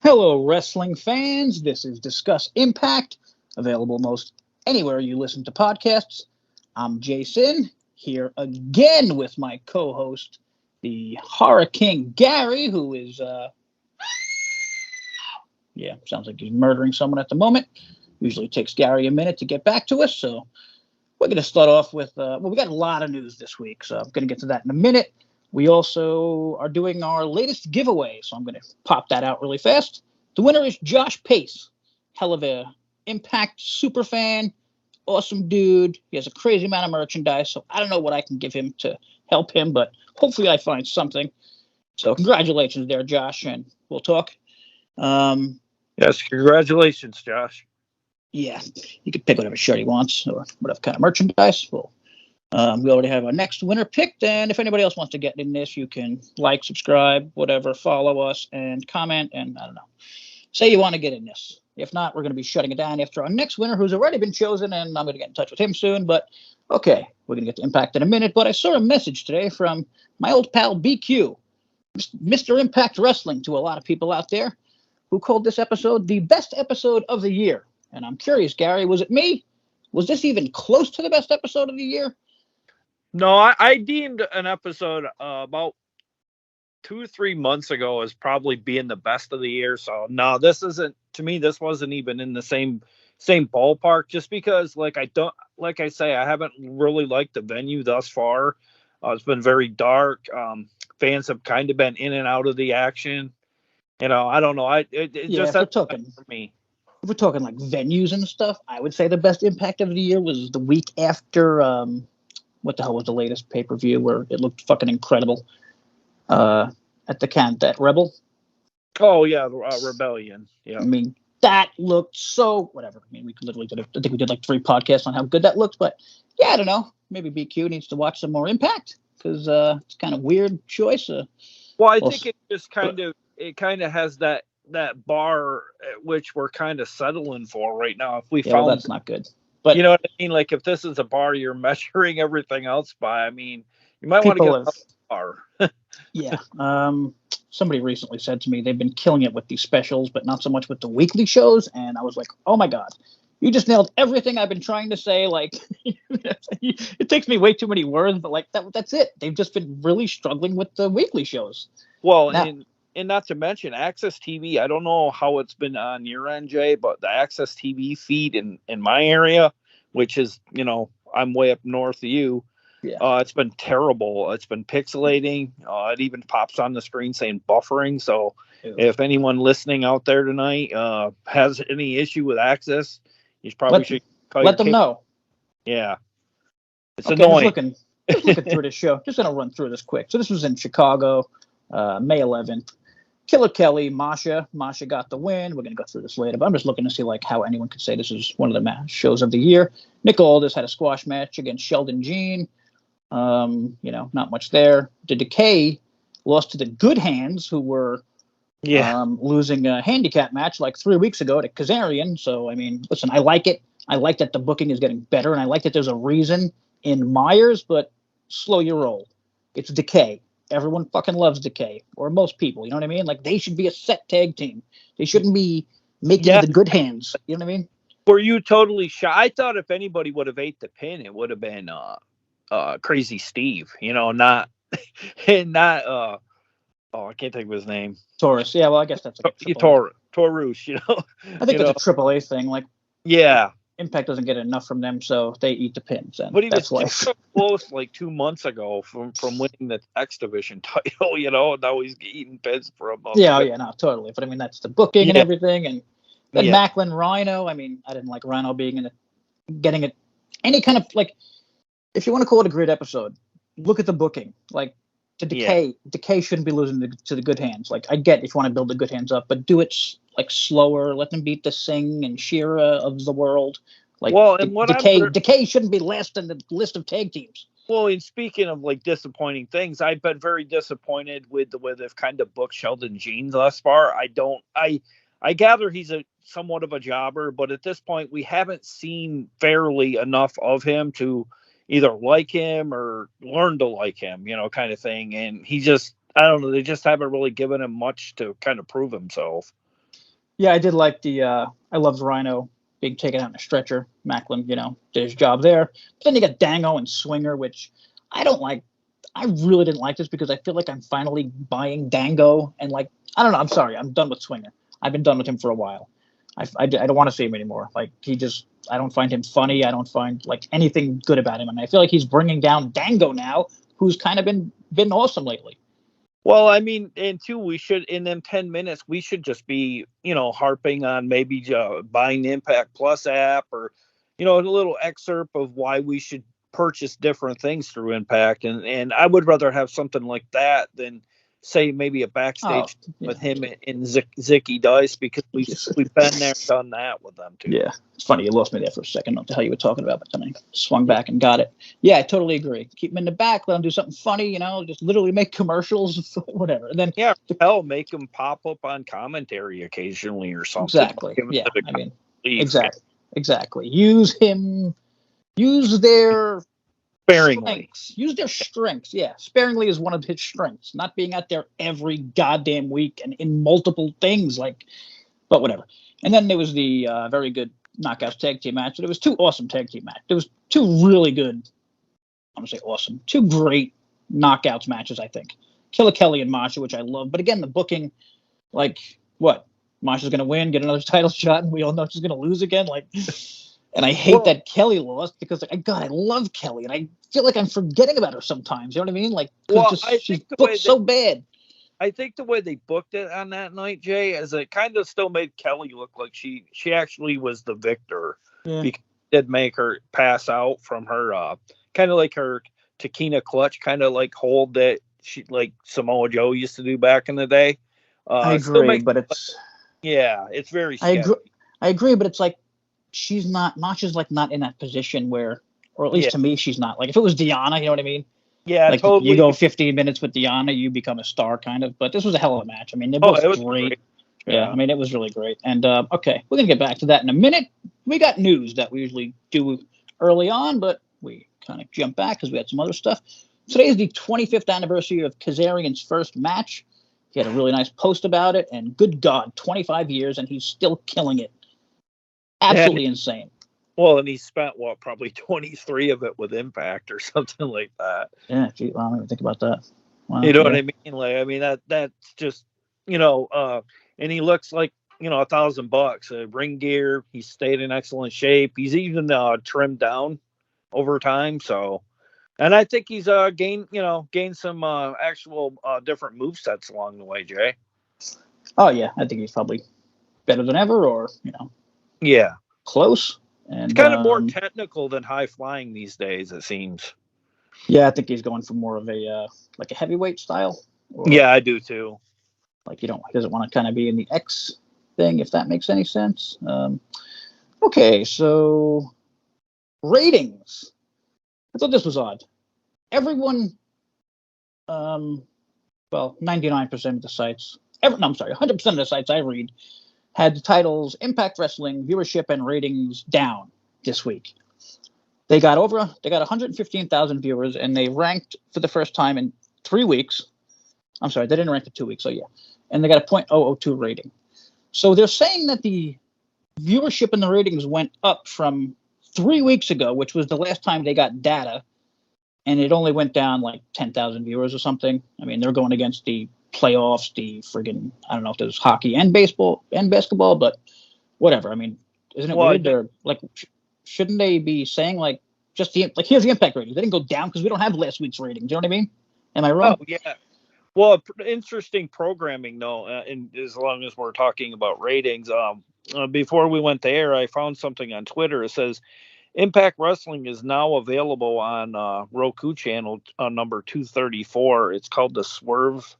Hello, wrestling fans. This is Discuss Impact, available most anywhere you listen to podcasts. I'm JaySin, here again with my co-host, the Horror King Gary, who is, sounds like he's murdering someone at the moment. Usually takes Gary a minute to get back to us, so we're going to start off with, we got a lot of news this week, so I'm going to get to that in a minute. We also are doing our latest giveaway, so I'm going to pop that out really fast. The winner is Josh Pace, hell of a Impact super fan, awesome dude. He has a crazy amount of merchandise, so I don't know what I can give him to help him, but hopefully I find something. So congratulations there, Josh, and we'll talk. Yes, congratulations, Josh. Yeah, you can pick whatever shirt he wants or whatever kind of merchandise. We already have our next winner picked, and if anybody else wants to get in this, you can like, subscribe, whatever, follow us, and comment, and I don't know. Say you want to get in this. If not, we're going to be shutting it down after our next winner, who's already been chosen, and I'm going to get in touch with him soon. But, okay, we're going to get to Impact in a minute. But I saw a message today from my old pal BQ, Mr. Impact Wrestling, to a lot of people out there, who called this episode the best episode of the year. And I'm curious, Gary, was it me? Was this even close to the best episode of the year? No, I deemed an episode about 2 or 3 months ago as probably being the best of the year. So no, this isn't, to me, this wasn't even in the same ballpark, just because like I say, I haven't really liked the venue thus far. It's been very dark. Fans have kind of been in and out of the action. I don't know. Just that's for me. If we're talking like venues and stuff, I would say the best Impact of the year was the week after, what the hell was the latest pay-per-view where it looked fucking incredible? At the camp, that Rebel. Oh yeah, Rebellion. Yeah. I mean, that looked so whatever. I mean, we could literally I think we did like 3 podcasts on how good that looked, but yeah, I don't know. Maybe BQ needs to watch some more Impact because it's kind of weird choice. Well, I think it just kind of has that bar at which we're kind of settling for right now. If we found that's not good. But you know what I mean? Like if this is a bar you're measuring everything else by, I mean, you might want to get a bar. Yeah. Somebody recently said to me they've been killing it with these specials, but not so much with the weekly shows. And I was like, oh my God, you just nailed everything I've been trying to say. Like, it takes me way too many words, but like that's it. They've just been really struggling with the weekly shows. Well, and not to mention Access TV. I don't know how it's been on your end, Jay, but the Access TV feed in my area, which is, I'm way up north of you. Yeah. It's been terrible. It's been pixelating. It even pops on the screen saying buffering. So if anyone listening out there tonight has any issue with Access, you probably should let them know. Yeah. It's annoying. Just looking through this show. Just going to run through this quick. So this was in Chicago, May 11th. Killer Kelly, Masha got the win. We're going to go through this later, but I'm just looking to see like how anyone could say this is one of the shows of the year. Nick Aldis had a squash match against Sheldon Jean. Not much there. The Decay lost to the Good Hands, who were losing a handicap match like 3 weeks ago to Kazarian. So, I mean, listen, I like it. I like that the booking is getting better, and I like that there's a reason in Myers, but slow your roll. It's Decay. Everyone fucking loves Decay, or most people, you know what I mean? Like, they should be a set tag team. They shouldn't be making the Good Hands. You know what I mean? Were you totally shocked? I thought if anybody would have ate the pin, it would have been Crazy Steve, not I can't think of his name. Taurus. Yeah, well, I guess that's like Taurus, I think it's a AAA thing. Like, yeah, Impact doesn't get enough from them, so they eat the pins. And but he was so close like 2 months ago from winning the X Division title, and now he's eating pins for a month. Yeah, no, totally. But I mean, that's the booking and everything. And then Macklin Rhino. I mean, I didn't like Rhino being getting it any kind of like. If you want to call it a great episode, look at the booking. Like, the Decay shouldn't be losing to the Good Hands. Like, I get if you want to build the Good Hands up, but do it like slower. Let them beat the Singh and Shira of the world. Like, Decay shouldn't be last in the list of tag teams. Well, and speaking of like disappointing things, I've been very disappointed with the way they've kind of booked Sheldon Jean thus far. I gather he's somewhat of a jobber, but at this point, we haven't seen fairly enough of him to either like him or learn to like him, kind of thing. And he just, I don't know, they just haven't really given him much to kind of prove himself. Yeah, I did like I loved Rhino being taken out in a stretcher. Macklin, did his job there. But then you got Dango and Swinger, which I don't like. I really didn't like this because I feel like I'm finally buying Dango and like I don't know. I'm sorry, I'm done with Swinger. I've been done with him for a while. I don't want to see him anymore. Like I don't find him funny. I don't find like anything good about him, and I feel like he's bringing down Dango now, who's kind of been awesome lately. Well, I mean, and two, we should in them 10 minutes, we should just be, harping on maybe buying the Impact Plus app or, a little excerpt of why we should purchase different things through Impact, and I would rather have something like that than say maybe a backstage with him and Zicky Dice because we've been there, done that with them too. Yeah, it's funny. You lost me there for a second. I don't know what the hell you were talking about, but then I swung back and got it. Yeah, I totally agree. Keep him in the back. Let him do something funny. Just literally make commercials, whatever. And then make him pop up on commentary occasionally or something. Exactly. Yeah, I mean, exactly. Use him. Use their sparingly. Use their strengths. Yeah, sparingly is one of his strengths. Not being out there every goddamn week and in multiple things. But whatever. And then there was the very good Knockouts tag team match. There was two awesome tag team matches. There was two really good. I'm gonna say awesome. Two great Knockouts matches. I think Killer Kelly and Masha, which I love. But again, the booking, like what? Masha's gonna win, get another title shot, and we all know she's gonna lose again. And I hate that Kelly lost because, God, I love Kelly, and I feel like I'm forgetting about her sometimes. You know what I mean? She's booked so bad. I think the way they booked it on that night, Jay, is it kind of still made Kelly look like she actually was the victor. Yeah. Because it did make her pass out from her, kind of like her Takina clutch, kind of like hold that she like Samoa Joe used to do back in the day. I agree, but it's very sketchy. I agree, but it's like Masha's like not in that position where, or at least to me, she's not. Like if it was Deanna, you know what I mean? Yeah, like totally. You go 15 minutes with Deanna, you become a star, kind of. But this was a hell of a match. I mean, they're both great. Yeah, I mean, it was really great. And okay, we're gonna get back to that in a minute. We got news that we usually do early on, but we kind of jump back because we had some other stuff. Today is the 25th anniversary of Kazarian's first match. He had a really nice post about it, and good God, 25 years, and he's still killing it. Absolutely insane. Well, and he spent probably 23 of it with Impact or something like that. Yeah, gee, well, I don't even think about that. Wow, you know what I mean? Like, I mean that's just and he looks like $1,000. Ring gear. He stayed in excellent shape. He's even trimmed down over time. So, and I think he's gained some actual different movesets along the way, Jay. Oh yeah, I think he's probably better than ever, or close. And it's kind of more technical than high flying these days, it seems. Yeah, I think he's going for more of a like a heavyweight style. Yeah, I do too. Like he doesn't want to kind of be in the X thing, if that makes any sense. Okay, so ratings. I thought this was odd. Everyone, 99% of the sites. 100% of the sites I read had the titles Impact Wrestling viewership and ratings down this week. They got 115,000 viewers, and they ranked for the first time in 3 weeks. I'm sorry, they didn't rank for 2 weeks, so yeah. And they got a .002 rating. So they're saying that the viewership and the ratings went up from 3 weeks ago, which was the last time they got data, and it only went down like 10,000 viewers or something. I mean, they're going against the playoffs, the friggin', I don't know if there's hockey and baseball and basketball, but whatever. I mean, isn't it weird? They're like, shouldn't they be saying like just here's the Impact ratings? They didn't go down because we don't have last week's ratings. You know what I mean? Am I wrong? Oh yeah. Well, interesting programming though. And as long as we're talking about ratings, before we went there, I found something on Twitter. It says Impact Wrestling is now available on Roku channel number 234. It's called the Swerve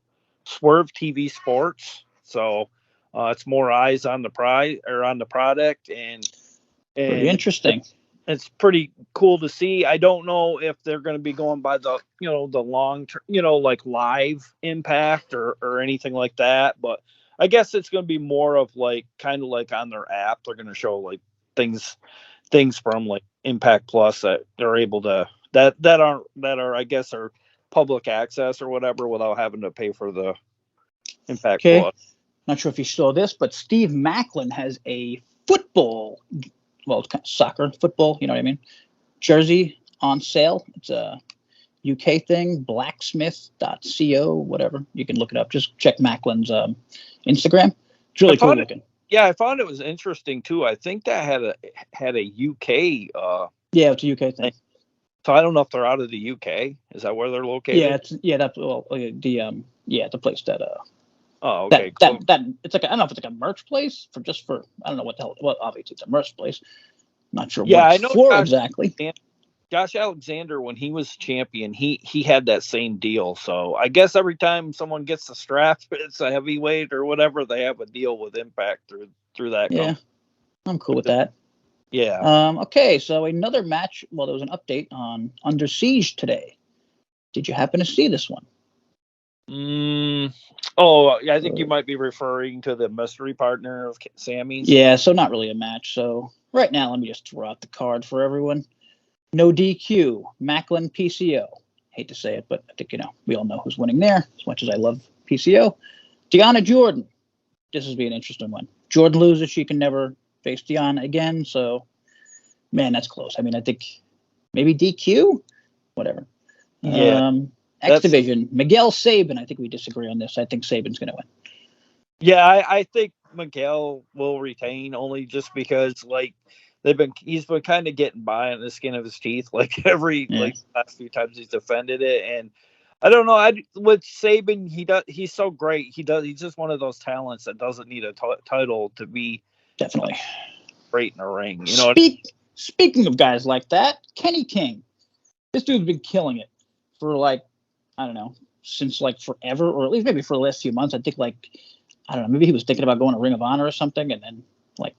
TV Sports. So it's more eyes on the prize or on the product, and pretty interesting. It's pretty cool to see. I don't know if they're going to be going by the the long term, like live Impact or anything like that, but I guess it's going to be more of like kind of like on their app. They're going to show like things from like Impact Plus that they're able to that are I guess are public access or whatever without having to pay for the Impact Plus. Not sure if you saw this, but Steve Macklin has a football, well, it's kind of soccer, football, you know what I mean, jersey on sale. It's a UK thing, blacksmith.co, whatever. You can look it up. Just check Macklin's Instagram. It's really cool looking. Yeah, I found it was interesting too. I think that had a UK. Yeah, it's a UK thing. So I don't know if they're out of the UK. Is that where they're located? That's the place that Oh, okay, cool. That it's like I don't know if it's like a merch place for I don't know what the hell. Well, obviously it's a merch place. Not sure what I it's know for exactly. Josh Alexander, when he was champion, he had that same deal. So I guess every time someone gets the strap, it's a heavyweight or whatever, they have a deal with Impact through that. Yeah, I'm cool with that. Yeah. Okay, so another match. Well, there was an update on Under Siege today. Did you happen to see this one? Oh, I think you might be referring to the mystery partner of Sammy's. Yeah, so not really a match. So right now, let me just throw out the card for everyone. No DQ, Macklin PCO. Hate to say it, but I think, we all know who's winning there, as much as I love PCO. Deanna Jordan. This will be an interesting one. Jordan loses, she can never face Deanna again. So, man, that's close. I mean, I think maybe DQ? Whatever. Yeah. X Division, Miguel Sabin. I think we disagree on this. I think Sabin's going to win. Yeah, I think Miguel will retain only just because, like, he's been kind of getting by on the skin of his teeth, like last few times he's defended it, and I don't know. With Sabin, he's so great. He's just one of those talents that doesn't need a title to be definitely great in a ring. Speaking of guys like that, Kenny King. This dude's been killing it for I don't know, since forever, or at least maybe for the last few months. I think I don't know, maybe he was thinking about going to Ring of Honor or something, and then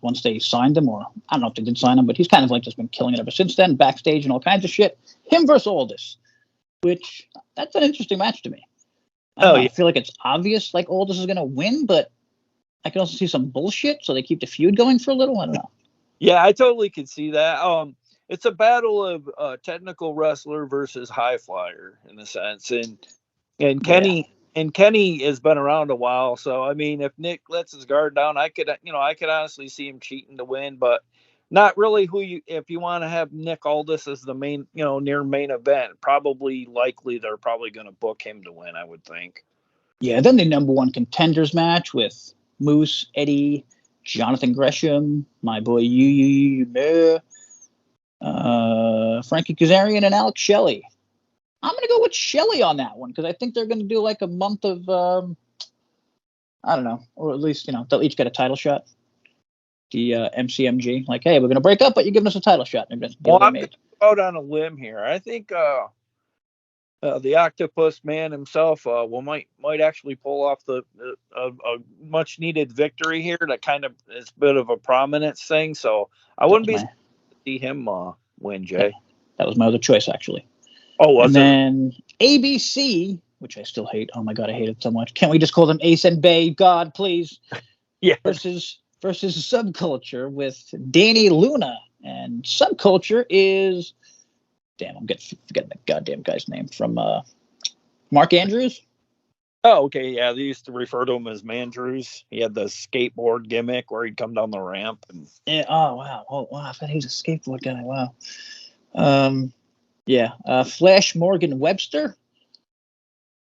once they signed him, or I don't know if they did sign him, but he's kind of just been killing it ever since then, backstage and all kinds of shit. Him versus Aldis, which that's an interesting match to me. I feel like it's obvious Aldis is going to win, but I can also see some bullshit, so they keep the feud going for a little. I don't know. Yeah, I totally can see that. It's a battle of technical wrestler versus high flyer in a sense, and Kenny has been around a while. So I mean, if Nick lets his guard down, I could honestly see him cheating to win, but not really if you want to have Nick Aldis as the main, near main event, they're probably going to book him to win, I would think. Yeah, then the number one contenders match with Moose, Eddie, Jonathan Gresham, my boy Frankie Kazarian, and Alex Shelley. I'm going to go with Shelley on that one because I think they're going to do a month of, I don't know, or at least, they'll each get a title shot. The MCMG, hey, we're going to break up, but you're giving us a title shot. I'm going to go out on a limb here. I think the Octopus Man himself might actually pull off a much needed victory here. That kind of is a bit of a prominence thing. So I wouldn't be surprised to see him win, Jay. That was my other choice, actually. Oh, was it? And then ABC, which I still hate. Oh my God, I hate it so much. Can't we just call them Ace and Bay? God, please. Yeah. Versus Subculture with Danny Luna, and Subculture is. Damn, I'm forgetting the goddamn guy's name from Mark Andrews. Oh, okay, yeah, they used to refer to him as Mandrews. He had the skateboard gimmick where he'd come down the ramp. And yeah. Oh wow. I thought he was a skateboard guy. Wow. Yeah. Flash Morgan Webster.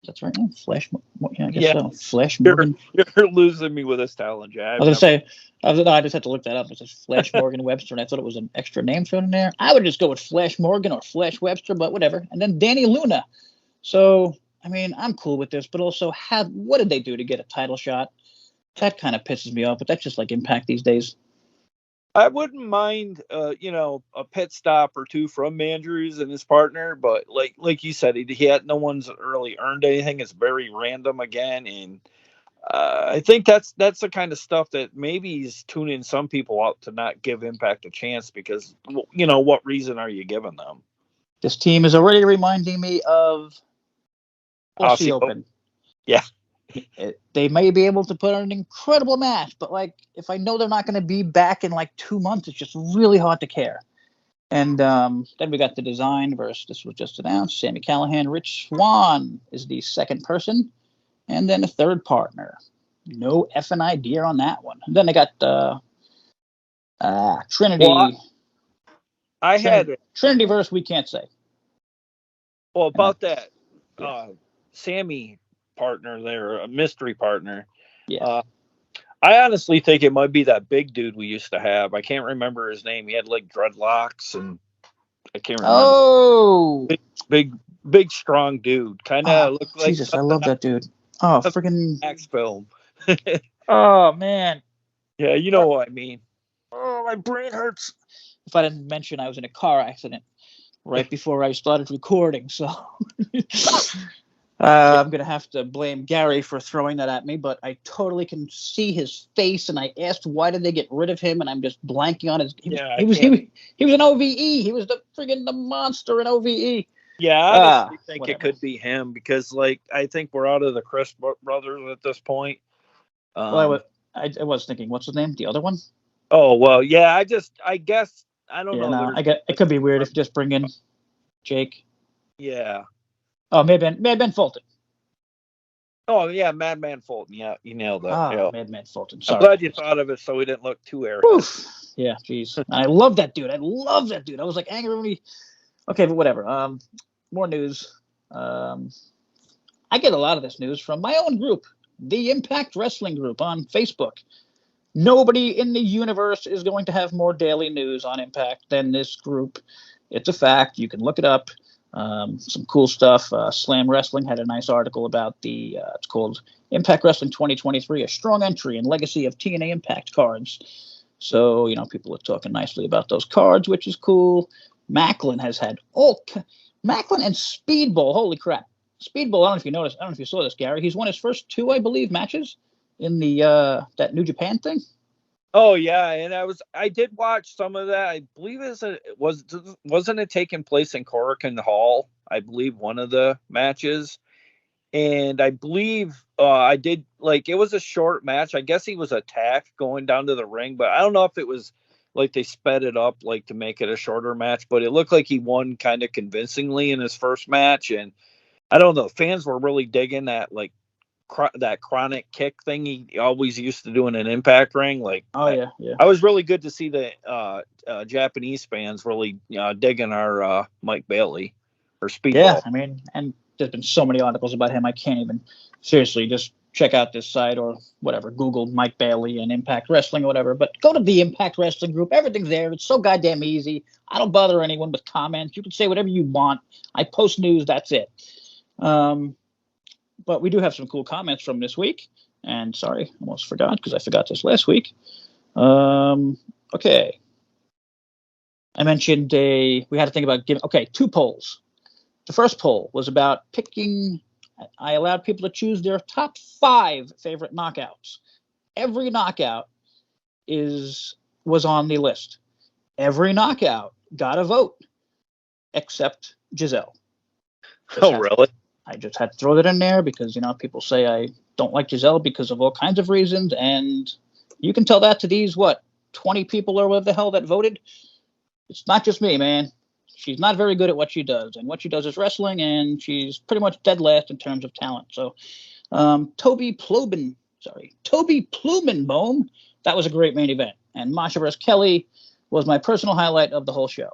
That's right. Flash. Yeah, I guess so. Flash Morgan. You're losing me with this talent, Jack. I just had to look that up. It says Flash Morgan Webster, and I thought it was an extra name thrown in there. I would just go with Flash Morgan or Flash Webster, but whatever. And then Danny Luna. So, I mean, I'm cool with this, but also what did they do to get a title shot? That kind of pisses me off, but that's just Impact these days. I wouldn't mind, a pit stop or two from Andrews and his partner, but like you said, no one's really earned anything. It's very random again, and I think that's the kind of stuff that maybe he's tuning some people out to not give Impact a chance because, what reason are you giving them? This team is already reminding me of Aussie Open. Yeah. They may be able to put on an incredible match, but if I know they're not going to be back in 2 months, it's just really hard to care. And then we got the design versus, this was just announced, Sami Callihan. Rich Swann is the second person, and then a third partner. No effing idea on that one. And then they got Trinity. Well, I had Trinity verse. We can't say. Well, about that, Sammy partner there, a mystery partner. Yeah. I honestly think it might be that big dude we used to have. I can't remember his name. He had like dreadlocks, and I can't remember. Oh, big, strong dude. Kind of looked like Jesus. I love that dude. Oh, freaking Max film. Oh man. Yeah, you know what I mean. Oh, my brain hurts. If I didn't mention I was in a car accident right before I started recording, so I'm going to have to blame Gary for throwing that at me, but I totally can see his face, and I asked why did they get rid of him, and I'm just blanking on his. He was an OVE. He was the monster in OVE. Yeah, I honestly think it could be him because, like, I think we're out of the Chris brothers at this point. Well, I was thinking, what's his name? The other one? Oh, well, yeah, I guess, I don't know. No, it could be weird if you just bring in Jake. Yeah. Oh, maybe Ben Fulton. Oh, yeah, Madman Fulton. Yeah, you nailed that. Yeah. Madman Fulton. Sorry. I'm glad you thought of it so we didn't look too arrogant. Yeah, jeez. I love that dude. I was like angry when he... Okay, but whatever. More news. I get a lot of this news from my own group, the Impact Wrestling group on Facebook. Nobody in the universe is going to have more daily news on Impact than this group. It's a fact. You can look it up. Some cool stuff. Slam Wrestling had a nice article about it's called Impact Wrestling 2023, a strong entry and legacy of TNA Impact cards. So, people are talking nicely about those cards, which is cool. Macklin has had Macklin and Speedball. Holy crap. Speedball, I don't know if you noticed. I don't know if you saw this, Gary. He's won his first 2, I believe, matches in the that New Japan thing. Oh yeah, and I did watch some of that. I believe wasn't it taking place in Korakuen Hall? I believe one of the matches, and I believe I did it was a short match. I guess he was attacked going down to the ring, but I don't know if it was like they sped it up to make it a shorter match. But it looked like he won kind of convincingly in his first match, and I don't know. Fans were really digging that that chronic kick thing he always used to do in an Impact ring. I was really good to see the Japanese fans really digging our Mike Bailey or Speedball. Yeah, I mean, and there's been so many articles about him. I can't even seriously just check out this site or whatever. Google Mike Bailey and Impact Wrestling or whatever. But go to the Impact Wrestling group. Everything's there. It's so goddamn easy. I don't bother anyone with comments. You can say whatever you want. I post news. That's it. But we do have some cool comments from this week. And sorry, almost forgot because I forgot this last week. Okay. I mentioned we had to think about giving, 2 polls. The first poll was about picking, I allowed people to choose their top 5 favorite knockouts. Every knockout was on the list. Every knockout got a vote, except Giselle. Really? I just had to throw that in there because, people say I don't like Giselle because of all kinds of reasons. And you can tell that to these, 20 people or whatever the hell that voted. It's not just me, man. She's not very good at what she does. And what she does is wrestling, and she's pretty much dead last in terms of talent. So Toby Plumenbohm, that was a great main event. And Masha vs. Kelly was my personal highlight of the whole show.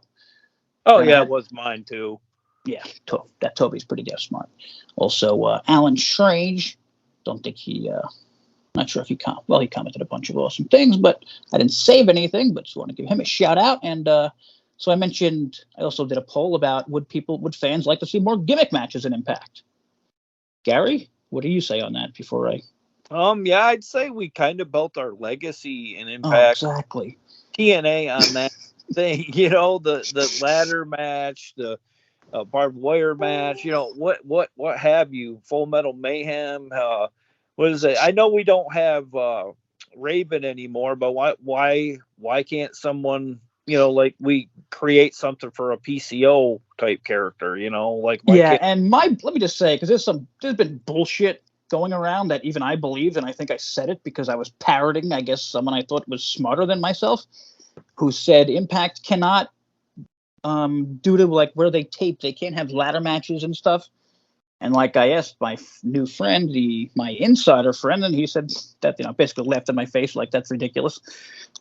Oh, yeah, it was mine, too. Yeah, that Toby's pretty damn smart. Also, Alan Strange, don't think not sure if he commented a bunch of awesome things, but I didn't save anything, but just want to give him a shout out. And so I also did a poll about would fans like to see more gimmick matches in Impact? Gary, what do you say on that before I? Yeah, I'd say we kind of built our legacy in Impact. Oh, exactly. TNA on that thing, the ladder match, the barbed wire match, what have you? Full Metal Mayhem. What is it? I know we don't have Raven anymore, but why can't someone we create something for a PCO type character? And let me just say, because there's been bullshit going around that even I believed, and I think I said it because I was parroting, I guess, someone I thought was smarter than myself, who said Impact cannot, due to where they tape, they can't have ladder matches and stuff. And like I asked my new friend, my insider friend, and he said that, basically laughed in my face like that's ridiculous.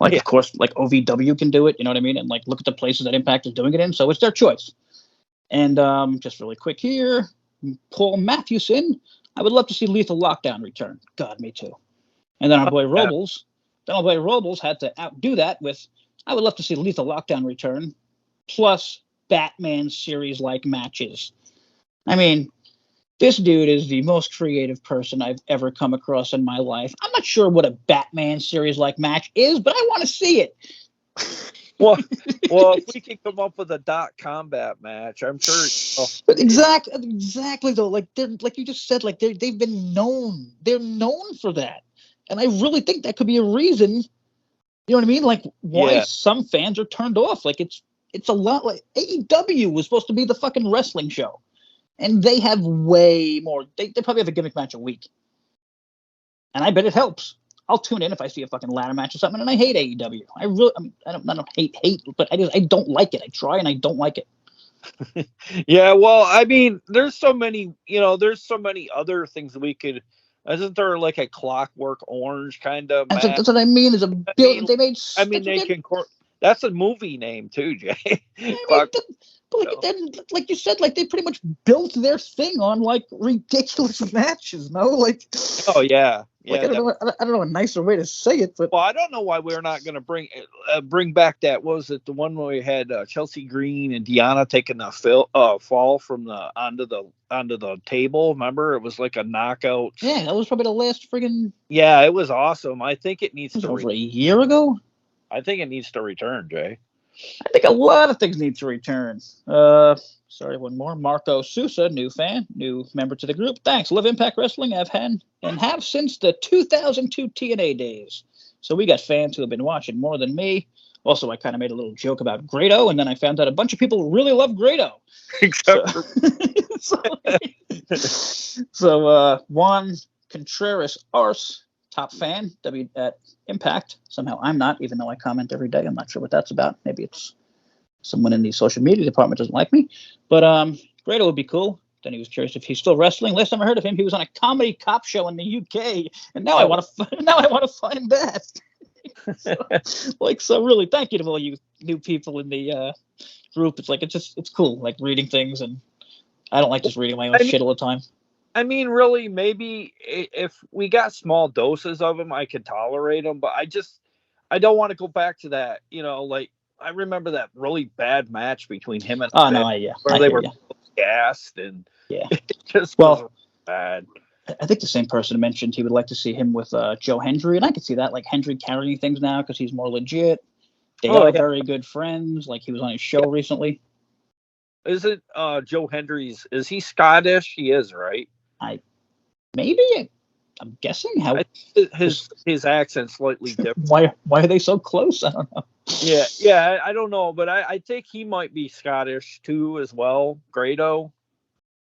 Like, of course, like OVW can do it, you know what I mean? And like look at the places that Impact is doing it in, so it's their choice. And just really quick here, Paul Matthewson, I would love to see Lethal Lockdown return. God, me too. And then our boy Robles, had to outdo that with, I would love to see Lethal Lockdown return, plus Batman series-like matches. I mean, this dude is the most creative person I've ever come across in my life. I'm not sure what a Batman series-like match is, but I want to see it. Well, if we can come up with a dot combat match, I'm sure. But exactly though. Like you just said, like they've been known. They're known for that, and I really think that could be a reason. You know what I mean? Like why some fans are turned off. Like it's a lot. Like AEW was supposed to be the fucking wrestling show. And they have way more. They probably have a gimmick match a week. And I bet it helps. I'll tune in if I see a fucking ladder match or something. And I hate AEW. I don't hate, but I don't like it. I try and I don't like it. Yeah, well, I mean, there's so many other things we could. Isn't there like a Clockwork Orange kind of match? That's what I mean. Is they made. I mean, they can. That's a movie name too, Jay. But like you said, like they pretty much built their thing on like ridiculous matches, no? Like, oh yeah, like I don't know a nicer way to say it, but well, I don't know why we're not going to bring back that. What was it the one where we had Chelsea Green and Deanna taking a fall from the onto the table? Remember, it was like a knockout. Yeah, that was probably the last friggin'. Yeah, it was awesome. I think it needs to over a year ago. I think it needs to return, Jay. I think a lot of things need to return. Sorry, one more. Marco Sousa, new member to the group. Thanks. Love Impact Wrestling. I've had and have since the 2002 TNA days. So we got fans who have been watching more than me. Also, I kind of made a little joke about Grado, and then I found out a bunch of people really love Grado. Except so Juan Contreras Arce, top fan, at Impact. Somehow I'm not, even though I comment every day. I'm not sure what that's about. Maybe it's someone in the social media department doesn't like me. But Grado would be cool. Then he was curious if he's still wrestling. Last time I heard of him, he was on a comedy cop show in the UK, and now I want to find that. so really, thank you to all you new people in the group. It's cool, like reading things, and I don't like just reading my own shit all the time. I mean, really, maybe if we got small doses of them, I could tolerate them. But I don't want to go back to that. Like I remember that really bad match between him and where they were gassed and it just was bad. I think the same person mentioned he would like to see him with Joe Hendry, and I could see that, like Hendry carrying things now because he's more legit. They are very good friends. Like he was on his show recently. Isn't Joe Hendry's? Is he Scottish? He is, right? I'm guessing how his accent's slightly different. Why are they so close? I don't know. Yeah, I don't know, but I think he might be Scottish too as well. Grado.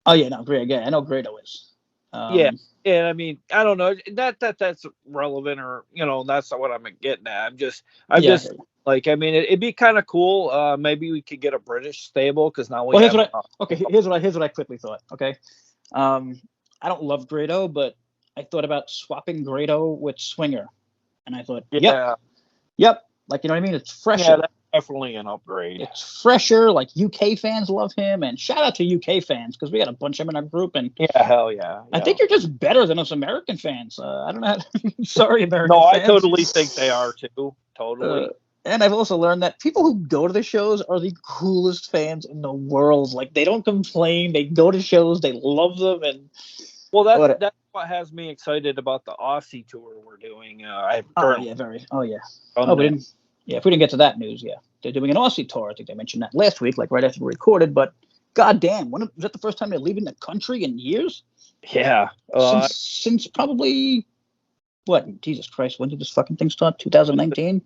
Oh yeah, no, Grado. Yeah, I know Grado is. Yeah. I mean, I don't know that's relevant or that's not what I'm getting at. I'm just like, I mean, it'd be kind of cool. Maybe we could get a British stable because now we. Here's what I quickly thought. Okay, I don't love Grado, but I thought about swapping Grado with Swinger, and I thought, yep, like you know what I mean. It's fresher. Yeah, that's definitely an upgrade. It's fresher. Like UK fans love him, and shout out to UK fans because we got a bunch of them in our group. And hell yeah. I think you're just better than us American fans. I don't know. Sorry, American fans. No, I totally think they are too. Totally. And I've also learned that people who go to the shows are the coolest fans in the world. Like they don't complain. They go to shows. They love them. And well, that's what has me excited about the Aussie tour we're doing. If we didn't get to that news, they're doing an Aussie tour. I think they mentioned that last week, like right after we recorded. But goddamn, was that the first time they're leaving the country in years? Yeah, since probably what? Jesus Christ, when did this fucking thing start? 2019.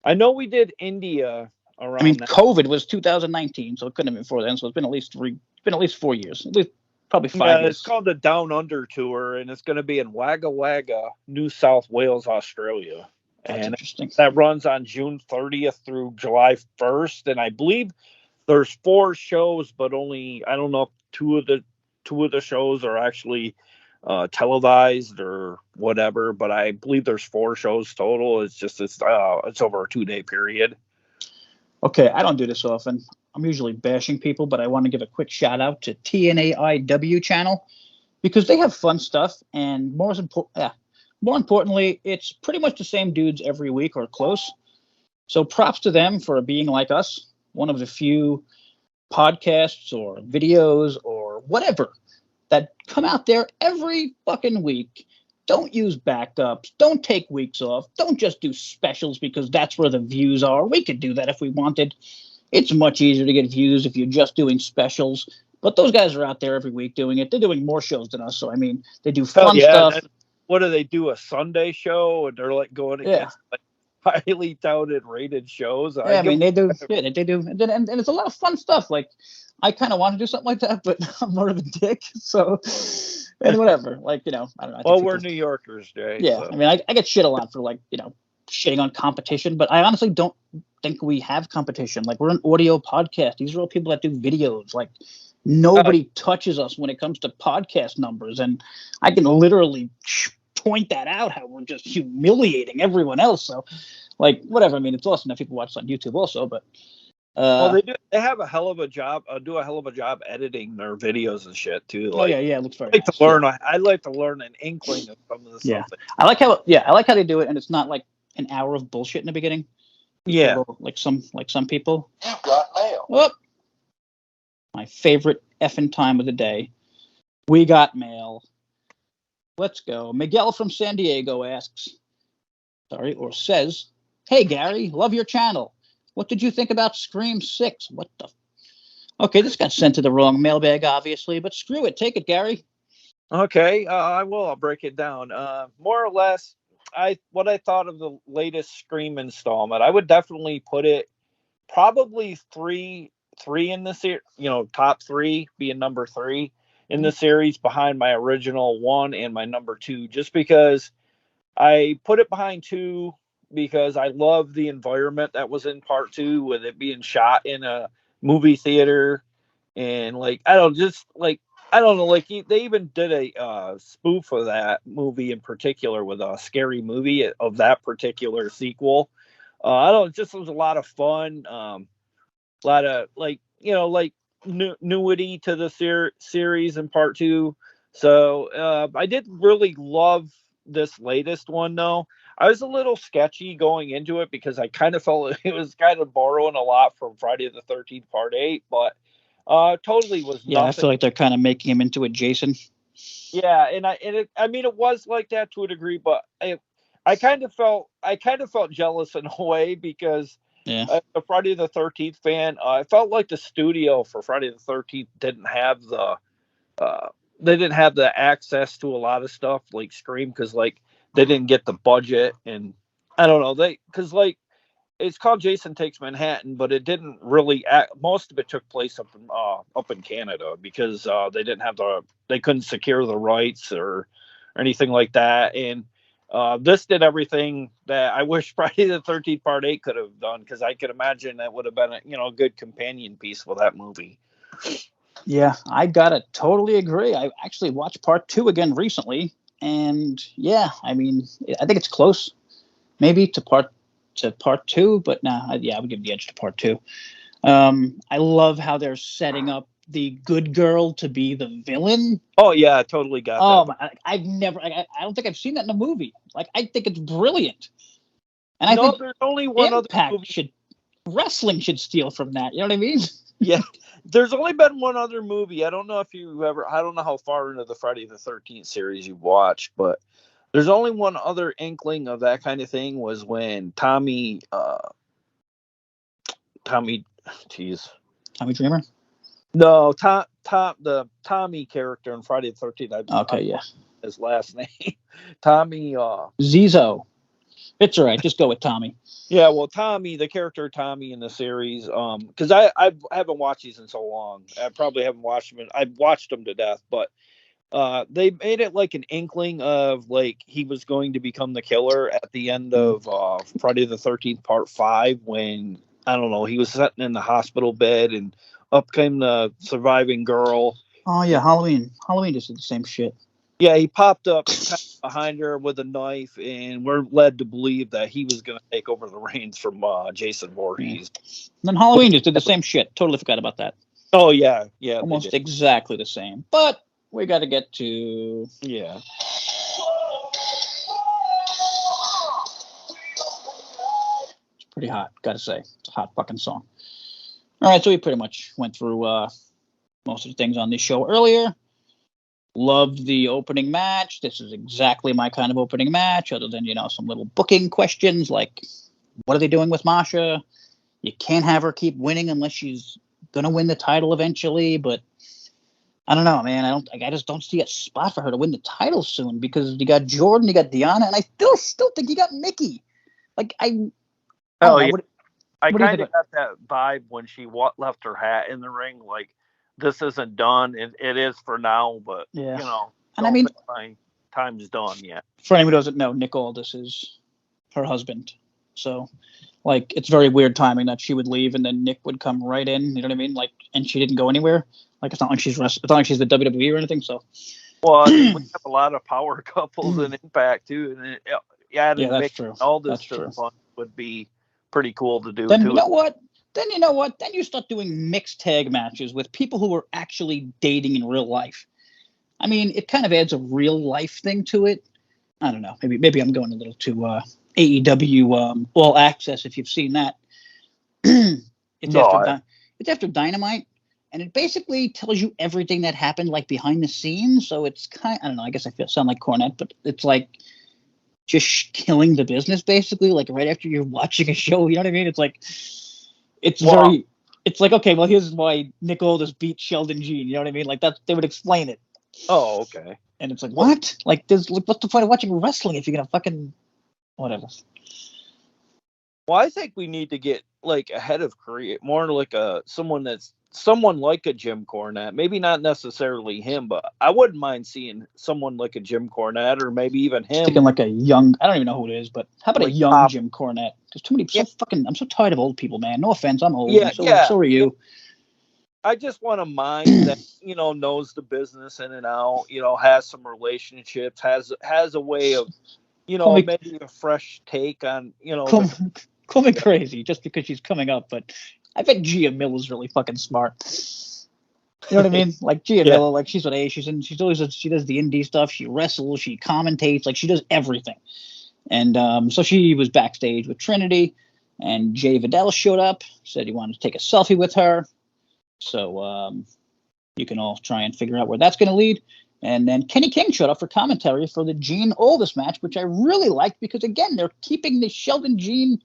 I know we did India around. I mean, COVID was 2019, so it couldn't have been before then. So it's been at least 4 years, at least probably 5 years. It's called the Down Under Tour, and it's going to be in Wagga Wagga, New South Wales, Australia. That's interesting. That runs on June 30th through July 1st, and I believe there's 4 shows, but only I don't know if two of the shows are actually televised or whatever, but I believe there's 4 shows total. It's over a 2-day period. Okay, I don't do this often. I'm usually bashing people, but I want to give a quick shout out to TNAIW channel because they have fun stuff, and more importantly, it's pretty much the same dudes every week or close. So props to them for being like us, one of the few podcasts or videos or whatever that come out there every fucking week. Don't use backups. Don't take weeks off. Don't just do specials because that's where the views are. We could do that if we wanted. It's much easier to get views if you're just doing specials. But those guys are out there every week doing it. They're doing more shows than us. So, I mean, they do fun stuff. And what do they do? A Sunday show? And they're like going against highly touted rated shows. Yeah, I mean, they do. Yeah, they do. And it's a lot of fun stuff. Like, I kind of want to do something like that, but I'm more of a dick. So, and whatever. Like, I don't know. Well, we're New Yorkers, Jay. Yeah. So. I mean, I get shit a lot for, like, shitting on competition, but I honestly don't think we have competition. Like, we're an audio podcast. These are all people that do videos. Like, nobody touches us when it comes to podcast numbers. And I can literally point that out, how we're just humiliating everyone else. So, like, whatever. I mean, it's awesome that people watch on YouTube also, but well, they have a hell of a job. Do a hell of a job editing their videos and shit too. Like, it looks very. I like to learn. I like to learn an inkling of some of the stuff. I like how they do it, and it's not like an hour of bullshit in the beginning. Yeah, like some people. You've got mail. Oh, my favorite effing time of the day. We got mail. Let's go. Miguel from San Diego says, "Hey Gary, love your channel. What did you think about Scream 6? What the? Okay, this got sent to the wrong mailbag, obviously, but screw it. Take it, Gary." Okay, I will. I'll break it down. More or less, what I thought of the latest Scream installment. I would definitely put it probably three in the series. Top 3 being number 3 in the series behind my original 1 and my number 2. Just because I put it behind 2. Because I love the environment that was in part 2 with it being shot in a movie theater. And they even did a spoof of that movie in particular with a Scary Movie of that particular sequel. It just was a lot of fun. A lot of newity to the series in part 2. So I did really love this latest one though. I was a little sketchy going into it because I kind of felt it was kind of borrowing a lot from Friday the 13th Part 8, but totally was nothing. Yeah, I feel like they're kind of making him into a JaySin. Yeah, I mean, it was like that to a degree, but I kind of felt jealous in a way because a Friday the 13th fan, I felt like the studio for Friday the 13th didn't have the access to a lot of stuff like Scream because they didn't get the budget, and I don't know, because it's called Jason Takes Manhattan, but it didn't really most of it took place up in Canada because they couldn't secure the rights or anything like that. And this did everything that I wish Friday the 13th Part 8 could have done, because I could imagine that would have been a good companion piece for that movie. Yeah, I gotta totally agree. I actually watched Part 2 again recently. And yeah, I mean, I think it's close, maybe to part 2, but I would give the edge to Part 2. I love how they're setting up the good girl to be the villain. Oh yeah, I totally got that. I don't think I've seen that in a movie. Like, I think it's brilliant. And I think there's only one Impact other movie. Wrestling should steal from that. You know what I mean? Yeah. There's only been one other movie. I don't know how far into the Friday the 13th series you've watched, but there's only one other inkling of that kind of thing was when Tommy Dreamer? No, the Tommy character in Friday the 13th. His last name. Tommy Zizo. It's all right. Just go with Tommy. Yeah, well, Tommy, the character Tommy in the series, because I haven't watched these in so long. I probably haven't watched them. I've watched them to death, but they made it like an inkling of he was going to become the killer at the end of Friday the 13th Part 5 when, I don't know, he was sitting in the hospital bed and up came the surviving girl Oh yeah, Halloween. Halloween just did the same shit. Yeah, he popped up kind of behind her with a knife, and we're led to believe that he was going to take over the reins from Jason Yeah. Voorhees. And then Halloween just did the same shit. Totally forgot about that. Oh yeah, yeah, they Almost did. exactly the same. But we got to get to. Yeah. It's pretty hot, gotta say. It's a hot fucking song. All right, so we pretty much went through most of the things on this show earlier. Loved the opening match. This is exactly my kind of opening match, other than, some little booking questions like, what are they doing with Masha? You can't have her keep winning unless she's gonna win the title eventually. But I don't know, man. I just don't see a spot for her to win the title soon because you got Jordan, you got Deanna, and I still think you got Mickey. Like I don't know. Yeah. I what do you kind think? of got that vibe when she left her hat in the ring. Like, this isn't done. It is for now, but Yeah. And don't think my time's done yet. For anyone who doesn't know, Nick Aldis is her husband. So, like, it's very weird timing that she would leave and then Nick would come right in. You know what I mean? Like, and she didn't go anywhere. Like, it's not like she's the WWE or anything. So, Well, I mean, we have a lot of power couples in Impact too, and adding that's Mick true. Aldis That's to true. the fun would be pretty cool to do Then too. you know what? Then you start doing mixed tag matches with people who are actually dating in real life. I mean, it kind of adds a real life thing to it. I don't know. Maybe I'm going a little too AEW All Access if you've seen that. It's after Dynamite, and it basically tells you everything that happened like behind the scenes. So it's I don't know. I guess I sound like Cornette, but it's like just killing the business basically. Like right after you're watching a show, you know what I mean? It's like it's like, okay, well, here's why Nick Aldis beat Sheldon Jean. You know what I mean? Like that, they would explain it. Oh, okay. And it's like, what? Like, what's the point of watching wrestling if you're gonna fucking whatever? Well, I think we need to get like ahead of create more like someone like a Jim Cornette. Maybe not necessarily him, but I wouldn't mind seeing someone like a Jim Cornette or maybe even him. Thinking like a young, I don't even know who it is, but how about like a young Jim Cornette? There's too many. I'm so tired of old people, man. No offense, I'm old. Yeah, so are you. I just want a mind that knows the business in and out. Has some relationships, has a way of maybe a fresh take on Call me crazy just because she's coming up, but I bet Gia Miller's really fucking smart. You know what I mean? Like Gia Miller, like she does the indie stuff. She wrestles, she commentates, like she does everything. And so she was backstage with Trinity, and Jay Vidal showed up, said he wanted to take a selfie with her. So you can all try and figure out where that's going to lead. And then Kenny King showed up for commentary for the Gene Aldis match, which I really liked because, again, they're keeping the Sheldon Gene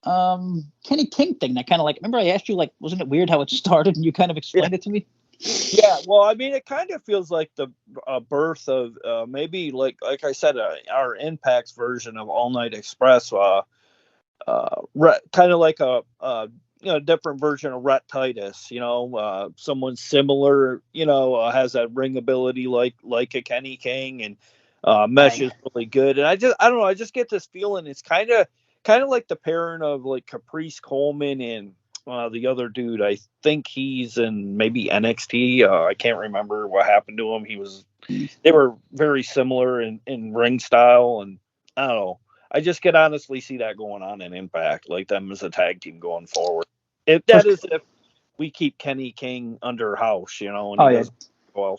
Kenny King thing. That kind of like, remember I asked you, like, wasn't it weird how it started and you kind of explained it to me? Yeah, well, I mean, it kind of feels like the birth of maybe like I said, our Impact's version of All Night Express, kind of like a different version of Rhett Titus. Someone similar, has that ring ability like a Kenny King, and Mesh is really good. And I don't know, I just get this feeling it's kind of like the pairing of like Caprice Coleman and the other dude. I think he's in maybe NXT. I can't remember what happened to him. They were very similar in ring style, and I don't know. I just could honestly see that going on in Impact, like them as a tag team going forward. If we keep Kenny King under house, and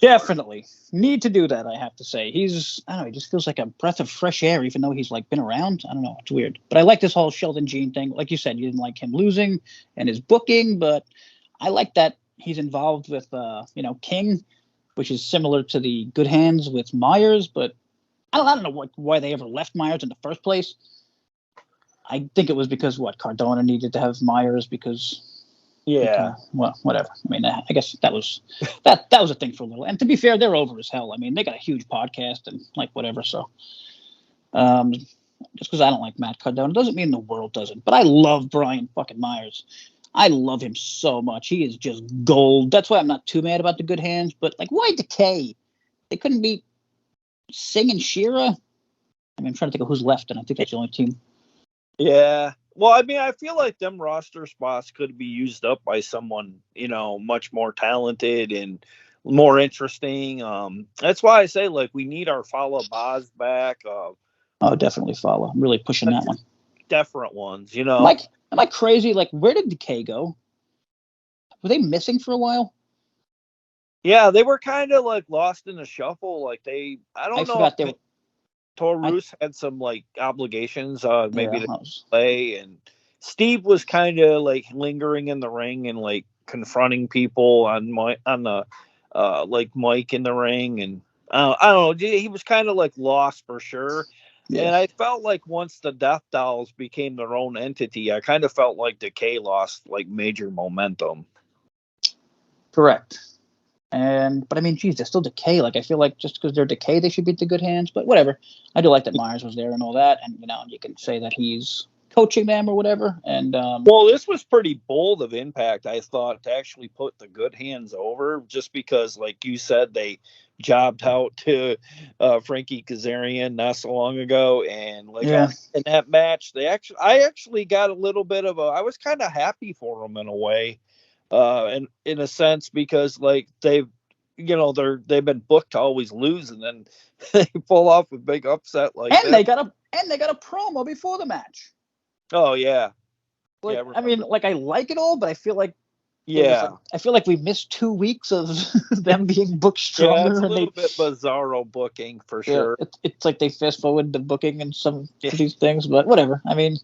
definitely need to do that. I have to say, he just feels like a breath of fresh air, even though he's like been around. I don't know, it's weird. But I like this whole Sheldon Gene thing. Like you said, you didn't like him losing and his booking, but I like that he's involved with King, which is similar to the Good Hands with Myers, but I don't know why they ever left Myers in the first place. I think it was because Cardona needed to have Myers because whatever. I mean, I guess that was a thing for a little. And to be fair, they're over as hell. I mean, they got a huge podcast and like whatever. So, just because I don't like Matt Cardona doesn't mean the world doesn't. But I love Brian fucking Myers. I love him so much. He is just gold. That's why I'm not too mad about the Good Hands. But like, why Decay? They couldn't beat Singh and Shira. I mean, I'm trying to think of who's left, and I think that's the only team. Yeah. Well, I mean, I feel like them roster spots could be used up by someone, much more talented and more interesting. That's why I say like we need our Follow Boz back. Oh, definitely follow. I'm really pushing that one. Different ones, you know. Am I crazy? Like, where did Decay go? Were they missing for a while? Yeah, they were kind of like lost in the shuffle. Like I I don't know forgot if they were. Taurus had some like obligations, maybe Yeah, to play, and Steve was kind of like lingering in the ring and like confronting people on the like Mike in the ring, and I don't know, he was kind of like lost for sure. yeah. And I felt like once the Death Dolls became their own entity, I kind of felt like Decay lost like major momentum. Correct. But I mean, geez, they're still Decay. Like, I feel like just because they're Decay, they should beat the Good Hands. But whatever. I do like that Myers was there and all that, and you can say that he's coaching them or whatever. And well, this was pretty bold of Impact, I thought, to actually put the Good Hands over, just because, like you said, they jobbed out to Frankie Kazarian not so long ago, and like in that match, I actually got a little bit of I was kind of happy for them in a way, and in a sense, because like they've been booked to always lose, and then they pull off a big upset like and that. they got a promo before the match. Oh yeah. Like, Yeah, I mean, like, I like it all, but I feel like I feel like we missed 2 weeks of them being booked stronger. Yeah, it's a little bit bizarro booking for sure. It's like they fast forward the booking and some of these things, but whatever. I mean,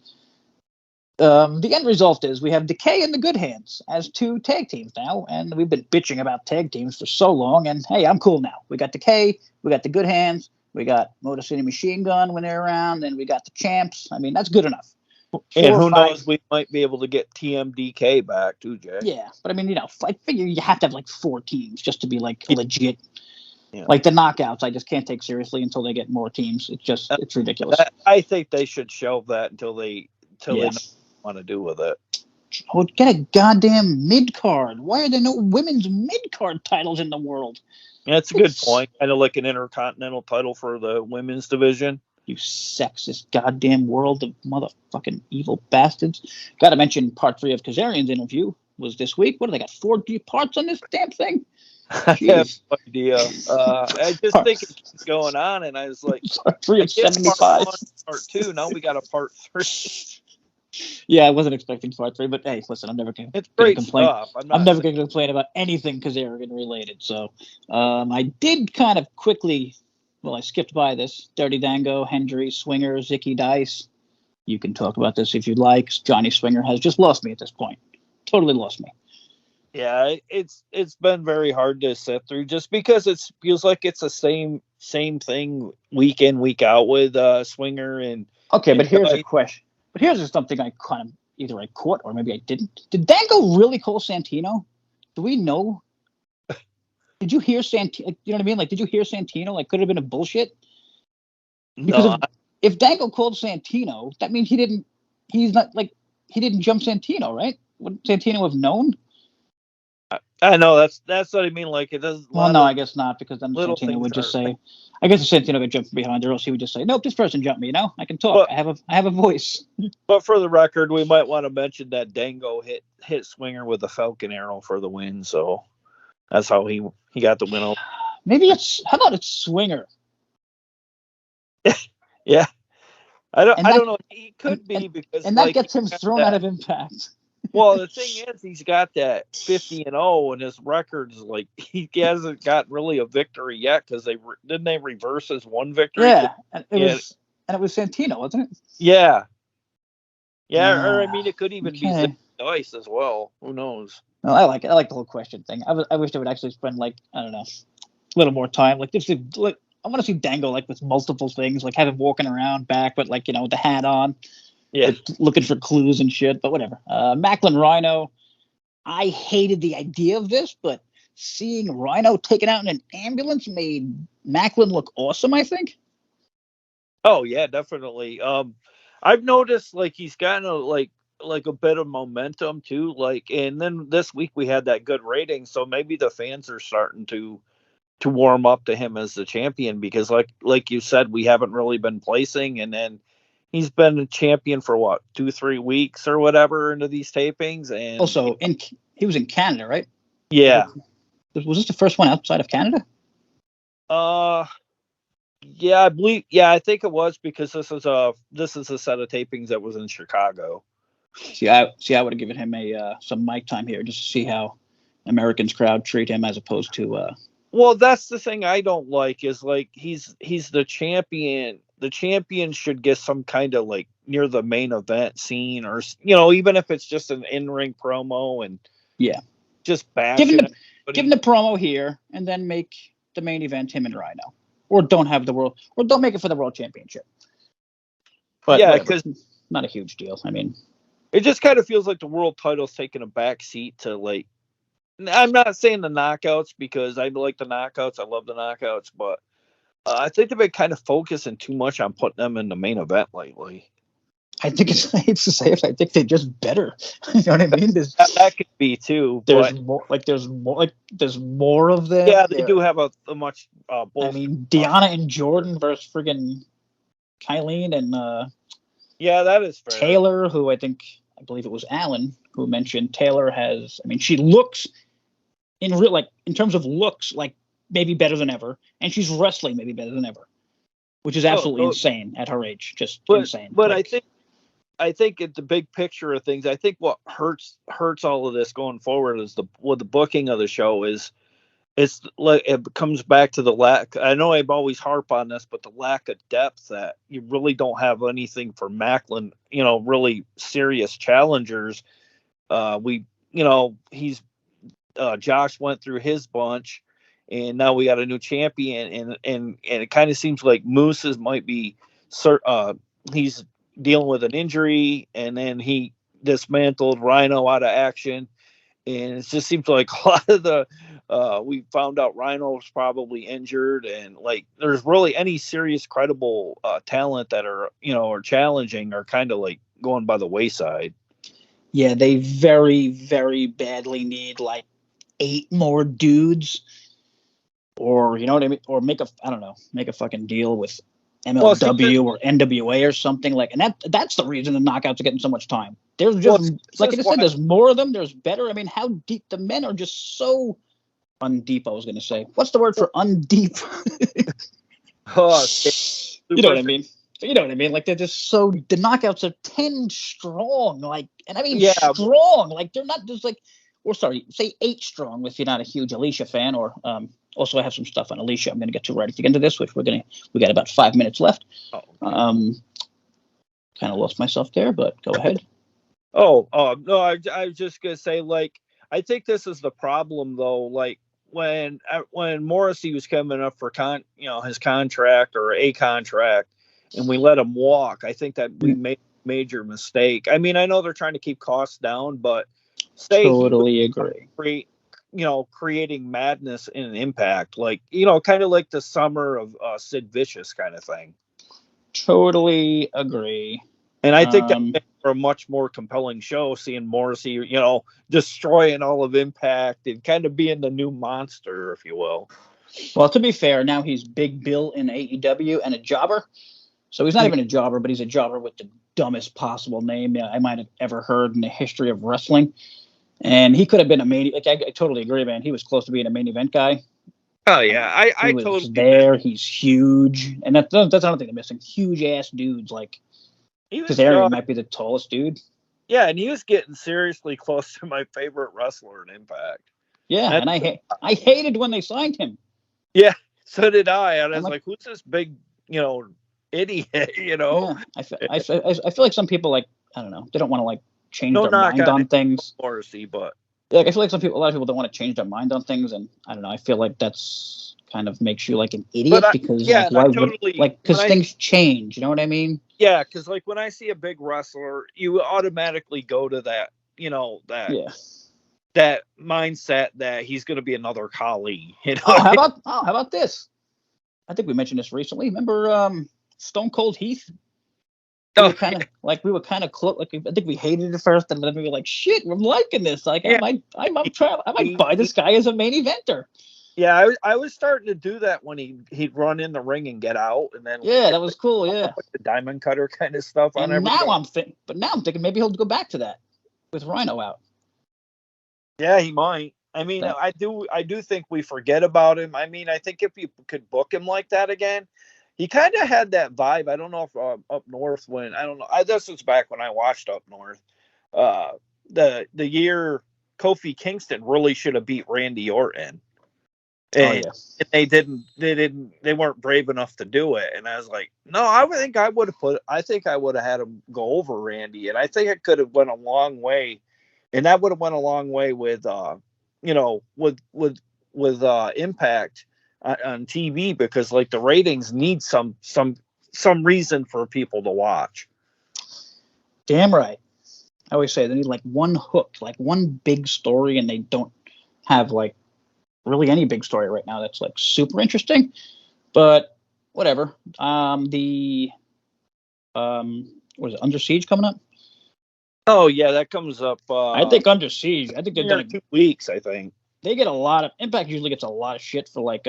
the end result is we have Decay and the Good Hands as 2 tag teams now, and we've been bitching about tag teams for so long. And hey, I'm cool now. We got Decay, we got the Good Hands, we got Motor City Machine Gun when they're around, and we got the Champs. I mean, that's good enough. And who knows, we might be able to get TMDK back too, Jay. Yeah, but I mean, I figure you have to have like 4 teams just to be like legit. Yeah. Like the knockouts, I just can't take seriously until they get more teams. It's ridiculous. I think they should shelve that until they know what they want to do with it. Oh, get a goddamn mid card. Why are there no women's mid card titles in the world? Yeah, that's a good point. Kind of like an intercontinental title for the women's division. You sexist goddamn world of motherfucking evil bastards. Got to mention part 3 of Kazarian's interview was this week. What do they got? 4 parts on this damn thing? I have no idea. I just think it keeps going on, and I was like, part 3 of 75. Part 2. Now we got a part 3. Yeah, I wasn't expecting part 3, but hey, listen, I'm never going to complain. Stuff. I'm never going to complain about anything Kazarian related. So I did kind of quickly. Well, I skipped by this. Dirty Dango, Hendry, Swinger, Zicky Dice. You can talk about this if you'd like. Johnny Swinger has just lost me at this point. Totally lost me. Yeah, it's been very hard to sit through just because it feels like it's the same thing week in, week out with Swinger and. Okay, but here's a question. But here's just something I kind of either I caught or maybe I didn't. Did Dango really call Santino? Do we know? Did you hear Santino? You know what I mean? Like, did you hear Santino? Like, could it have been a bullshit? Because if Dango called Santino, that means he didn't jump Santino, right? Wouldn't Santino have known? I know that's what I mean. Like, it doesn't. Well, no, I guess not, because then Santino would just say, I guess if Santino could jump from behind, or else he would just say, nope, this person jumped me. I can talk. I have a voice. But for the record, we might want to mention that Dango hit Swinger with a Falcon Arrow for the win. So that's how he got the win. Maybe how about it's Swinger? Yeah, I don't know. He could be because that gets him thrown out of Impact. Well, the thing is, he's got that 50-0, and his record's like he hasn't got really a victory yet because they reverse his one victory. Yeah, and it was Santino, wasn't it? Yeah. Or I mean, it could even be Dice as well. Who knows? No, I like it. I like the whole question thing. I wish they would actually spend I don't know, a little more time. Like this, like I want to see Dango with multiple things, like have him walking around back, but with the hat on. Yeah, looking for clues and shit, but whatever. Macklin Rhino, I hated the idea of this, but seeing Rhino taken out in an ambulance made Macklin look awesome, I think. Oh yeah, definitely. I've noticed he's gotten a bit of momentum too. And then this week we had that good rating, so maybe the fans are starting to warm up to him as the champion because, like you said, we haven't really been placing, and then. He's been a champion for 2-3 weeks or whatever into these tapings, and also he was in Canada, right? Yeah, Was this the first one outside of Canada? Yeah, I believe. Yeah, I think it was because this is a set of tapings that was in Chicago. See, I would have given him some mic time here just to see how Americans crowd treat him as opposed to. Well, that's the thing I don't like is like he's the champion. The champion should get some kind of like near the main event scene, or even if it's just an in-ring promo and just bashing. Give him the promo here, and then make the main event him and Rhino, or don't make it for the world championship. But yeah, because not a huge deal. I mean, it just kind of feels like the world title's taking a back seat to like. I'm not saying the knockouts because I like the knockouts. I love the knockouts, but I think they've been kind of focusing too much on putting them in the main event lately. I think it's to say if I think they're just better. You know what I mean? That could be too. There's more of them. Yeah, they do have a much. I mean, Deanna and Jordan versus friggin' Kylene and yeah, that is fair. Taylor, who I believe it was Alan who mentioned Taylor has. I mean, she looks in terms of looks like maybe better than ever, and she's wrestling maybe better than ever, which is absolutely insane at her age. Just insane. But I think at the big picture of things, I think what hurts all of this going forward is the booking of the show is it's like it comes back to the lack. I know I've always harp on this, but the lack of depth that you really don't have anything for Macklin, really serious challengers. Josh went through his bunch, and now we got a new champion, and it kind of seems like Moose's might be, he's dealing with an injury, and then he dismantled Rhino out of action, and it just seems like a lot of the we found out Rhino was probably injured, and like there's really any serious credible talent that are challenging are kind of like going by the wayside. Yeah, they very, very badly need like 8 more dudes, or you know what I mean, or make a fucking deal with MLW or NWA or something like, and that's the reason the knockouts are getting so much time. There's just like I said, there's more of them. There's better. I mean, how deep the men are just so undeep. I was going to say, what's the word for undeep? You know what I mean? You know what I mean? Like they're just so the knockouts are 10 strong. Like, and I mean strong. Like they're not just like, or sorry, say 8 strong if you're not a huge Alicia fan, or also I have some stuff on Alicia I'm going to get to right at the end of this, which we got about 5 minutes left. Kind of lost myself there, but go ahead. No, I was just going to say, like, I think this is the problem though. Like when Morrissey was coming up for his contract or a contract, and we let him walk, I think that we made a major mistake. I mean, I know they're trying to keep costs down, but totally agree. Creating madness in an Impact, like kind of like the summer of Sid Vicious kind of thing. Totally agree. And I think that makes for a much more compelling show, seeing Morrissey, destroying all of Impact and kind of being the new monster, if you will. Well, to be fair, now he's Big Bill in AEW and a jobber. So he's not even a jobber, but he's a jobber with the dumbest possible name I might have ever heard in the history of wrestling. And he could have been a main. Like I totally agree, man. He was close to being a main event guy. Oh yeah, I was totally there. He's huge, and that's another thing they're missing. Huge ass dudes like Cicero might be the tallest dude. Yeah, and he was getting seriously close to my favorite wrestler in Impact. Yeah, and I hated when they signed him. Yeah, so did I. And I was like, who's this big, idiot? Yeah, I feel like some people I don't know. They don't want to change their mind on things. Morrissey, but I feel like a lot of people don't want to change their mind on things, and I don't know. I feel like that's kind of makes you an idiot because things change. You know what I mean? Yeah, because when I see a big wrestler, you automatically go to that, that mindset that he's going to be another Khali. How about this? I think we mentioned this recently. Remember Stone Cold Heath? We were kind of close. I think we hated it at first, and then we were like, "Shit, we're liking this." I might buy this guy as a main eventer. Yeah, I was starting to do that when he'd run in the ring and get out, and then that was cool. Yeah, the diamond cutter kind of stuff on everything. Now I'm thinking maybe he'll go back to that with Rhino out. Yeah, he might. I mean, That, I do think we forget about him. I mean, I think if you could book him like that again, he kind of had that vibe. I don't know if up north when I don't know. This was back when I watched Up North. Uh, the year Kofi Kingston really should have beat Randy Orton, oh and, yeah. and they weren't brave enough to do it. And I was like, no, I think I would have had him go over Randy, and I think it could have went a long way, and that would have went a long way with with Impact on TV, because like the ratings need some reason for people to watch. Damn right. I always say they need like one hook, like one big story, and they don't have like really any big story right now that's like super interesting. But whatever. What is it? Under Siege coming up? Oh yeah, that comes up. I think Under Siege. I think they've done 2 weeks. I think they get a lot of Impact usually gets a lot of shit for like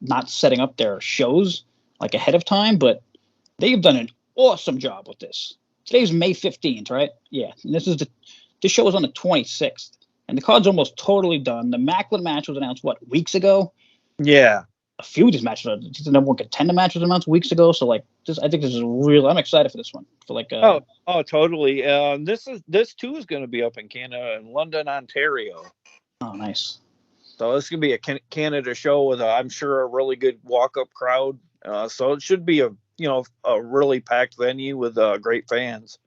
not setting up their shows like ahead of time, but they've done an awesome job with this. Today's May 15th, right? Yeah, and this show was on the 26th, and the card's almost totally done. The Macklin match was announced weeks ago. Yeah, a few of these matches are the number one contender match was announced weeks ago. So like this, I think this is real. I'm excited for this one. For like totally. This too is going to be up in Canada, in London, Ontario. Oh, nice. So this is going to be a Canada show with I'm sure a really good walk up crowd. So it should be a really packed venue with great fans.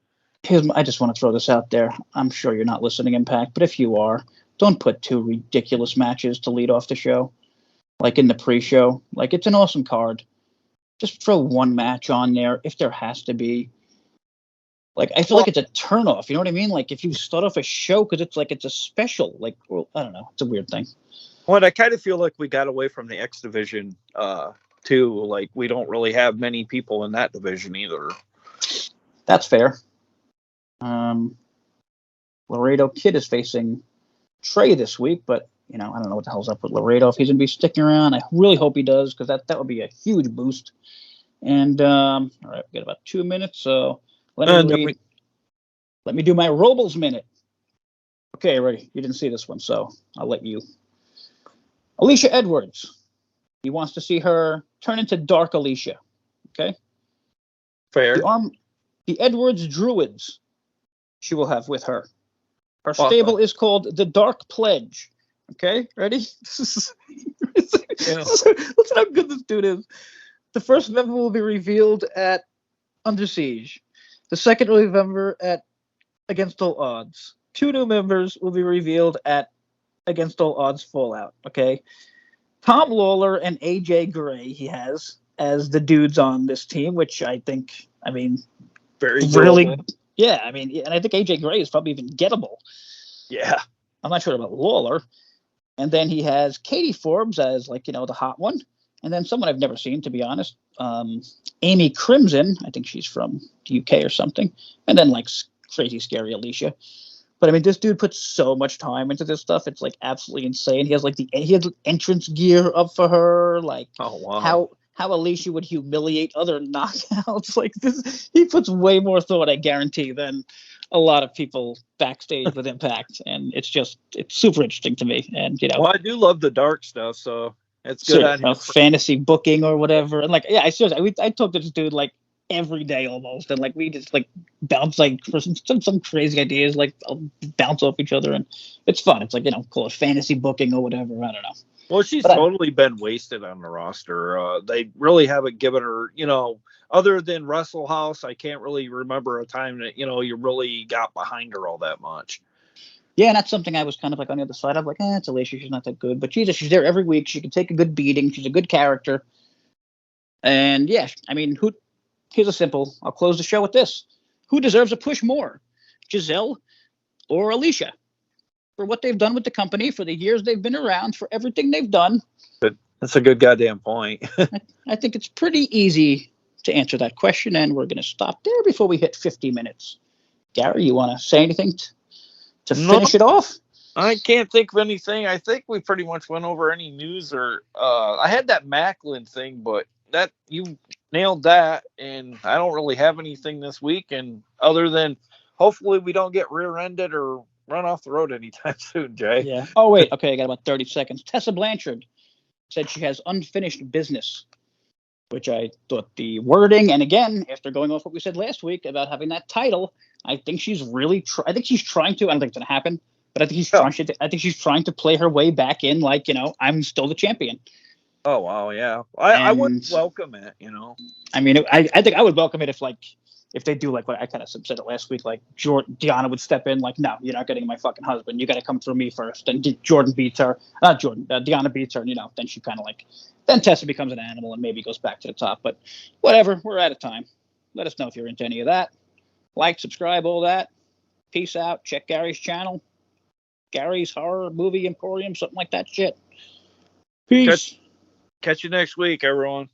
I just want to throw this out there. I'm sure you're not listening, Impact, but if you are, don't put two ridiculous matches to lead off the show. Like in the pre-show, like it's an awesome card. Just throw one match on there if there has to be. Like I feel like it's a turnoff. You know what I mean? Like if you start off a show because it's a special. Like, well, I don't know. It's a weird thing. Well, I kind of feel like we got away from the X division too. Like we don't really have many people in that division either. That's fair. Laredo Kid is facing Trey this week, but I don't know what the hell's up with Laredo. If he's going to be sticking around, I really hope he does, because that would be a huge boost. And all right, we got about 2 minutes, so let me do my Robles minute. Okay, ready? You didn't see this one, so I'll let you. Alicia Edwards. He wants to see her turn into Dark Alicia. Okay. Fair. The Edwards Druids. She will have with her. Her stable is called the Dark Pledge. Okay, ready? Listen how good this dude is. The first member will be revealed at Under Siege. The second member at Against All Odds. 2 new members will be revealed at Against All Odds Fallout. Okay. Tom Lawler and AJ Gray he has as the dudes on this team, which I think, very really doable. Yeah, and I think AJ Gray is probably even gettable. Yeah. I'm not sure about Lawler. And then he has Katie Forbes as the hot one. And then someone I've never seen, to be honest. Amy Crimson. I think she's from the UK or something. And then crazy scary Alicia. But this dude puts so much time into this stuff. It's absolutely insane. He has he has entrance gear up for her. Oh wow. How Alicia would humiliate other knockouts. This, he puts way more thought, I guarantee, than a lot of people backstage with Impact, and it's super interesting to me. And well, I do love the dark stuff, so it's good on him. Fantasy booking or whatever, and I seriously, I talk to this dude every day almost, and we just bounce for some crazy ideas, I'll bounce off each other, and it's fun. It's call it fantasy booking or whatever. I don't know. Well, she's totally been wasted on the roster. They really haven't given her, other than Wrestle House, I can't really remember a time that, you really got behind her all that much. Yeah, and that's something I was kind of on the other side of, it's Alicia, she's not that good. But she's there every week. She can take a good beating. She's a good character. And yeah, here's a simple, I'll close the show with this. Who deserves a push more, Giselle or Alicia? For what they've done with the company, for the years they've been around, for everything they've done. That's a good goddamn point. I think it's pretty easy to answer that question, and we're going to stop there before we hit 50 minutes. Gary, you want to say anything to finish it off? I can't think of anything. I think we pretty much went over any news or I had that Macklin thing, but that you nailed that, and I don't really have anything this week, and other than hopefully we don't get rear-ended or run off the road anytime soon, Jay. Yeah. Oh, wait. Okay, I got about 30 seconds. Tessa Blanchard said she has unfinished business, which I thought the wording, and again, after going off what we said last week about having that title, I think she's really I think she's trying to. I don't think it's going to happen, but I think she's trying to play her way back in, like, I'm still the champion. Oh, wow, yeah. I would welcome it, I mean, I think I would welcome it if they do like what I kind of said it last week, like Deanna would step in, like, no, you're not getting my fucking husband. You got to come through me first. And Deanna beats her, and then she kind of then Tessa becomes an animal and maybe goes back to the top. But whatever, we're out of time. Let us know if you're into any of that. Like, subscribe, all that. Peace out. Check Gary's channel, Gary's Horror Movie Emporium, something like that shit. Peace. Catch you next week, everyone.